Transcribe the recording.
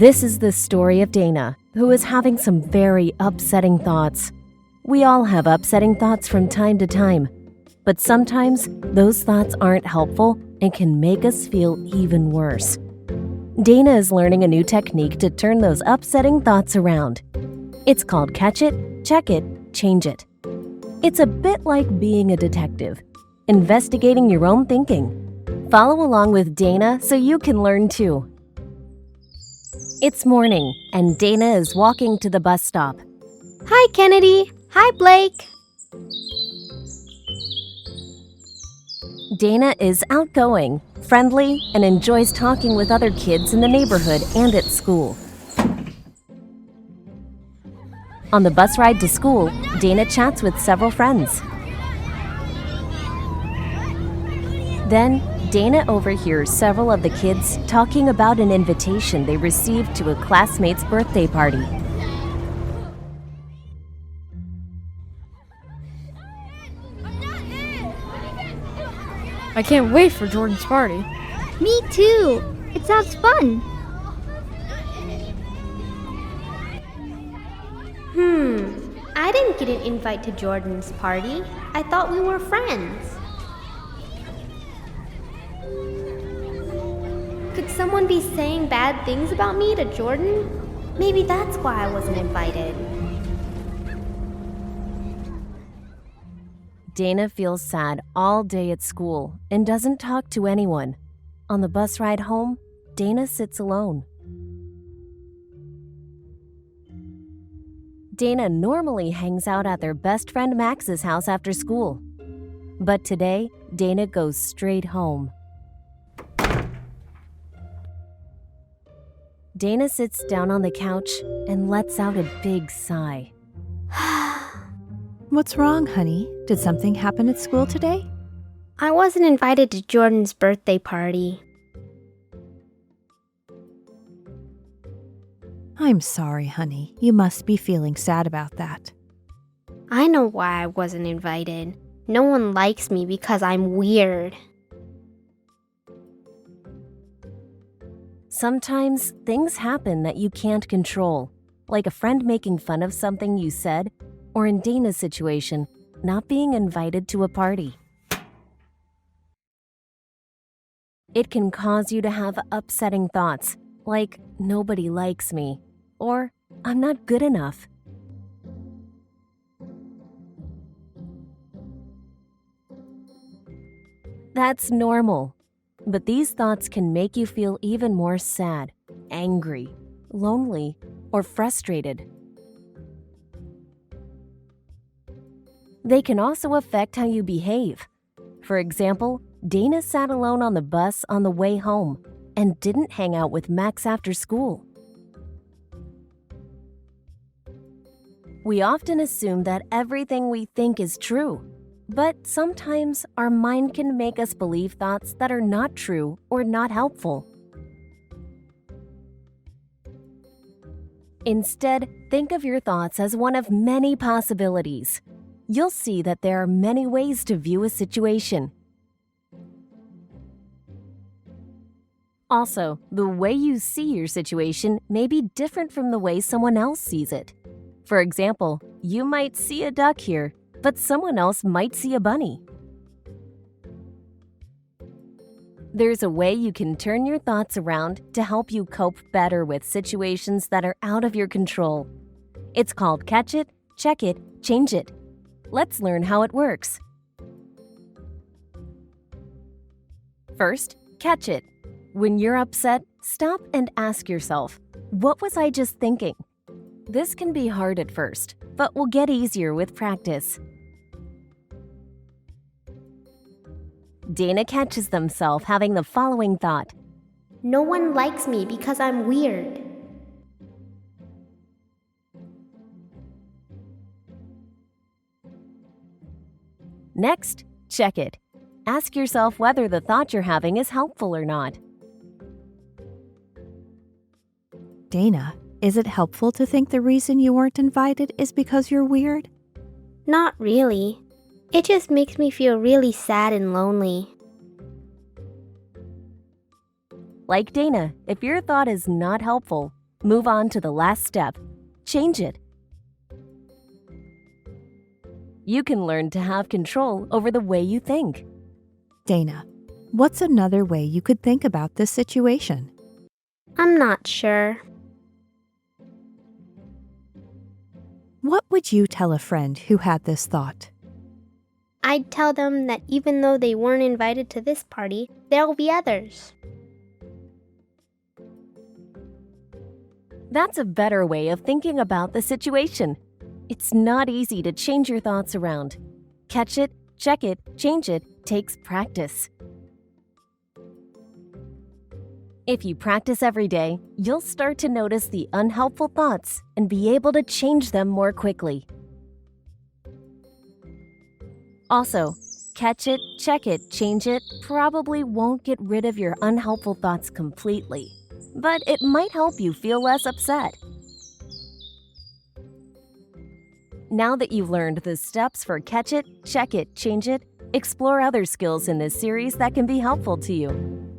This is the story of Dana, who is having some very upsetting thoughts. We all have upsetting thoughts from time to time, but sometimes those thoughts aren't helpful and can make us feel even worse. Dana is learning a new technique to turn those upsetting thoughts around. It's called Catch It, Check It, Change It. It's a bit like being a detective, investigating your own thinking. Follow along with Dana so you can learn too. It's morning, and Dana is walking to the bus stop. Hi, Kennedy. Hi, Blake. Dana is outgoing, friendly, and enjoys talking with other kids in the neighborhood and at school. On the bus ride to school, Dana chats with several friends. Then, Dana overhears several of the kids talking about an invitation they received to a classmate's birthday party. I can't wait for Jordan's party. Me too. It sounds fun. I didn't get an invite to Jordan's party. I thought we were friends. Could someone be saying bad things about me to Jordan? Maybe that's why I wasn't invited. Dana feels sad all day at school and doesn't talk to anyone. On the bus ride home, Dana sits alone. Dana normally hangs out at their best friend Max's house after school. But today, Dana goes straight home. Dana sits down on the couch and lets out a big sigh. What's wrong, honey? Did something happen at school today? I wasn't invited to Jordan's birthday party. I'm sorry, honey. You must be feeling sad about that. I know why I wasn't invited. No one likes me because I'm weird. Sometimes things happen that you can't control, like a friend making fun of something you said, or in Dana's situation, not being invited to a party. It can cause you to have upsetting thoughts, like nobody likes me, or I'm not good enough. That's normal. But these thoughts can make you feel even more sad, angry, lonely, or frustrated. They can also affect how you behave. For example, Dana sat alone on the bus on the way home and didn't hang out with Max after school. We often assume that everything we think is true. But sometimes our mind can make us believe thoughts that are not true or not helpful. Instead, think of your thoughts as one of many possibilities. You'll see that there are many ways to view a situation. Also, the way you see your situation may be different from the way someone else sees it. For example, you might see a duck here, but someone else might see a bunny. There's a way you can turn your thoughts around to help you cope better with situations that are out of your control. It's called Catch It, Check It, Change It. Let's learn how it works. First, catch it. When you're upset, stop and ask yourself, what was I just thinking? This can be hard at first, but will get easier with practice. Dana catches themselves having the following thought. No one likes me because I'm weird. Next, check it. Ask yourself whether the thought you're having is helpful or not. Dana, is it helpful to think the reason you weren't invited is because you're weird? Not really. It just makes me feel really sad and lonely. Like Dana, if your thought is not helpful, Move on to the last step. Change it. You can learn to have control over the way you think. Dana, what's another way you could think about this situation? I'm not sure. What would you tell a friend who had this thought? I'd tell them that even though they weren't invited to this party, there'll be others. That's a better way of thinking about the situation. It's not easy to change your thoughts around. Catch it, check it, change it takes practice. If you practice every day, you'll start to notice the unhelpful thoughts and be able to change them more quickly. Also, catch it, check it, change it probably won't get rid of your unhelpful thoughts completely, but it might help you feel less upset. Now that you've learned the steps for catch it, check it, change it, explore other skills in this series that can be helpful to you.